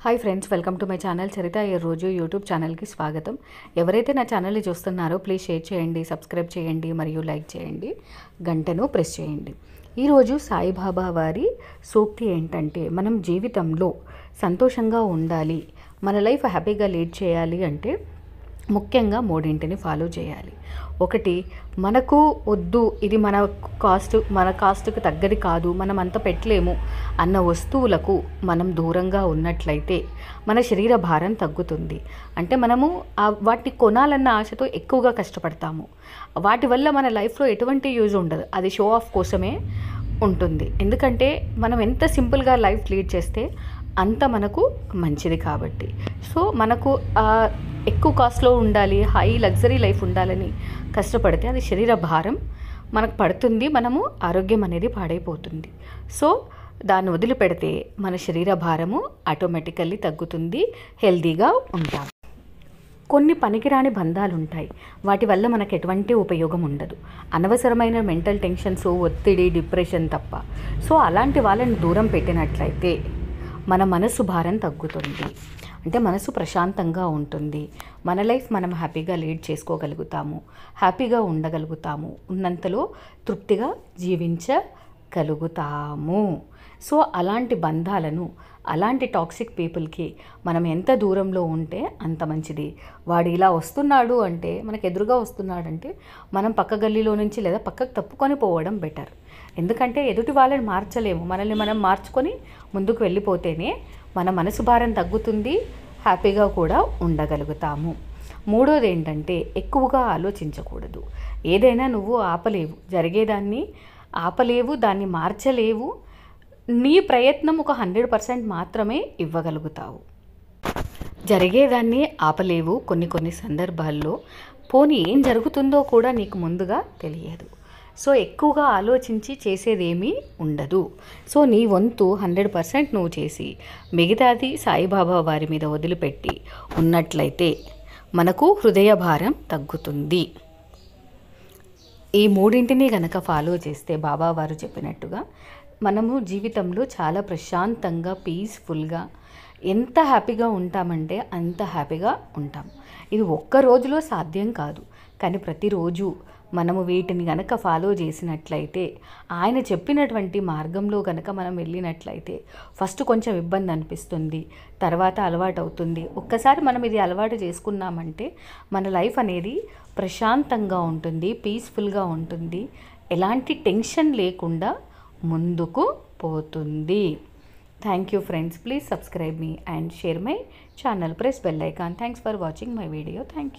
Hi friends, welcome to my channel Charitha ఈ రోజు YouTube ఛానల్కి స్వాగతం. ఎవరైతే నా ఛానల్ని చూస్తున్నారో ప్లీజ్ షేర్ చేయండి, సబ్స్క్రైబ్ చేయండి మరియు లైక్ చేయండి, గంటను ప్రెస్ చేయండి. ఈరోజు సాయిబాబా వారి సూక్తి ఏంటంటే, మనం జీవితంలో సంతోషంగా ఉండాలి, మన లైఫ్ హ్యాపీగా లీడ్ చేయాలి అంటే ముఖ్యంగా మూడింటిని ఫాలో చేయాలి. ఒకటి, మనకు వద్దు, ఇది మన కాస్ట్కి తగ్గది కాదు, మనం అంత పెట్టలేము అన్న వస్తువులకు మనం దూరంగా ఉన్నట్లయితే మన శరీర భారం తగ్గుతుంది. అంటే మనము వాటిని కొనాలన్న ఆశతో ఎక్కువగా కష్టపడతాము. వాటి వల్ల మన లైఫ్లో ఎటువంటి యూజ్ ఉండదు, అది షో ఆఫ్ కోసమే ఉంటుంది. ఎందుకంటే మనం ఎంత సింపుల్గా లైఫ్ లీడ్ చేస్తే అంత మనకు మంచిది కాబట్టి. సో మనకు ఎక్కువ కాస్ట్లో ఉండాలి, హై లగ్జరీ లైఫ్ ఉండాలని కష్టపడితే అది శరీర భారం మనకు పడుతుంది, మనము ఆరోగ్యం అనేది పాడైపోతుంది. సో దాన్ని వదిలిపెడితే మన శరీర భారము ఆటోమేటికల్లీ తగ్గుతుంది, హెల్తీగా ఉంటాం. కొన్ని పనికిరాని బంధాలు ఉంటాయి, వాటి వల్ల మనకు ఎటువంటి ఉపయోగం ఉండదు, అనవసరమైన మెంటల్ టెన్షన్స్, ఒత్తిడి, డిప్రెషన్ తప్ప. సో అలాంటి వాళ్ళని దూరం పెట్టినట్లయితే మన మనసు భారం తగ్గుతుంది, అంటే మనసు ప్రశాంతంగా ఉంటుంది, మన లైఫ్ మనం హ్యాపీగా లీడ్ చేసుకోగలుగుతాము, హ్యాపీగా ఉండగలుగుతాము, ఉన్నంతలో తృప్తిగా జీవించగలుగుతాము. సో అలాంటి బంధాలను, అలాంటి టాక్సిక్ పీపుల్కి మనం ఎంత దూరంలో ఉంటే అంత మంచిది. వాడు ఇలా వస్తున్నాడు అంటే, మనకు ఎదురుగా వస్తున్నాడంటే మనం పక్క గల్లీలో నుంచి లేదా పక్కకు తప్పుకొని పోవడం బెటర్. ఎందుకంటే ఎదుటి వాళ్ళని మార్చలేము, మనల్ని మనం మార్చుకొని ముందుకు వెళ్ళిపోతేనే మన మనసు భారం తగ్గుతుంది, హ్యాపీగా కూడా ఉండగలుగుతాము. మూడోది ఏంటంటే, ఎక్కువగా ఆలోచించకూడదు. ఏదైనా నువ్వు ఆపలేవు, జరిగేదాన్ని ఆపలేవు, దాన్ని మార్చలేవు. నీ ప్రయత్నం ఒక 100% మాత్రమే ఇవ్వగలుగుతావు. జరిగేదాన్ని ఆపలేవు కొన్ని సందర్భాల్లో. పోనీ ఏం జరుగుతుందో కూడా నీకు ముందుగా తెలియదు. సో ఎక్కువగా ఆలోచించి చేసేదేమీ ఉండదు. సో నీ వంతు 100% నువ్వు చేసి మిగతాది సాయిబాబా వారి మీద వదిలిపెట్టి ఉన్నట్లయితే మనకు హృదయ భారం తగ్గుతుంది. ఈ మూడింటిని గనక ఫాలో చేస్తే బాబా వారు చెప్పినట్టుగా మనము జీవితంలో చాలా ప్రశాంతంగా, పీస్ఫుల్గా, ఎంత హ్యాపీగా ఉంటామంటే అంత హ్యాపీగా ఉంటాం. ఇది ఒక్క రోజులో సాధ్యం కాదు, కానీ ప్రతిరోజు మనము వీటిని గనక ఫాలో చేసినట్లయితే, ఆయన చెప్పినటువంటి మార్గంలో గనక మనం వెళ్ళినట్లయితే ఫస్ట్ కొంచెం ఇబ్బంది అనిపిస్తుంది, తర్వాత అలవాటు అవుతుంది. ఒక్కసారి మనం ఇది అలవాటు చేసుకున్నామంటే మన లైఫ్ అనేది ప్రశాంతంగా ఉంటుంది, పీస్ఫుల్గా ఉంటుంది, ఎలాంటి టెన్షన్ లేకుండా ముందుకు పోతుంది. Thank you friends, please subscribe me and share my channel, press bell icon. Thanks for watching my video. Thank you.